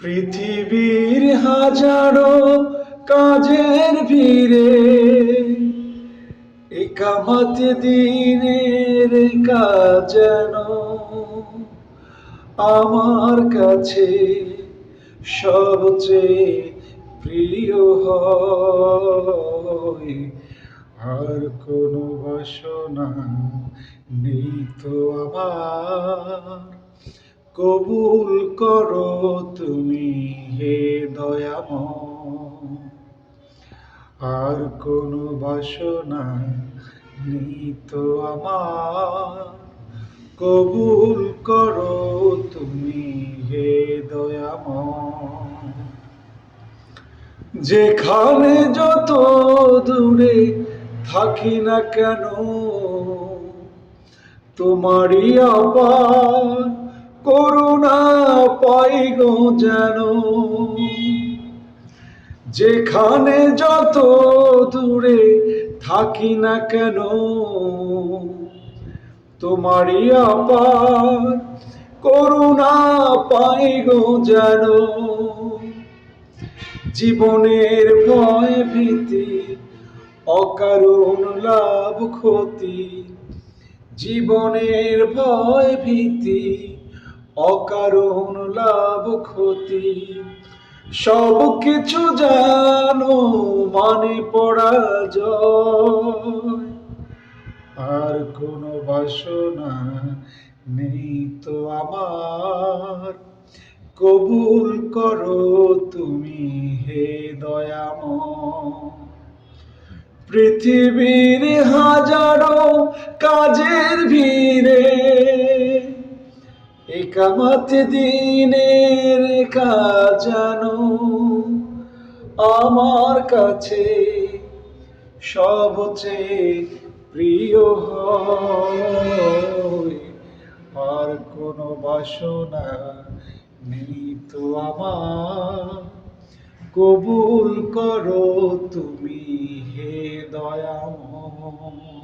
পৃথিবীর হাজারো কাজের ভিড়ে একামত দিনের কাজ যেন আমার কাছে সবচেয়ে প্রিয় হয়। আর কোনো বাসনা নেই তো আমার, কবুল করো তুমি হে দয়াময়। আর কোনো বাসনা নেই তো আমার, কবুল করো তুমি হে দয়াময়। যেখানে যত দূরে থাকি না কেন, তোমারই আবার করুণা পাই গো যেন। যেখানে যত দূরে থাকি না কেন, তোমারই আবার করুণা পাই গো যেন। জীবনের ভয় ভীতি, অকারণ লাভ ক্ষতি, জীবনের ভয় ভীতি, অকারণ লাভ ক্ষতি, সব কিছু জানো মানে পরাজয়। আর কোনো বাসনা নেই তো আমার, কবুল করো তুমি হে দয়াময়। পৃথিবীর হাজারো কাজের ভিড়ে একামত দিনের কাজ জানো আমার কাছে সবচেয়ে প্রিয় হয়। আর কোনো বাসনা নেই তো আমার, কবুল করো তুমি হে দয়াময়।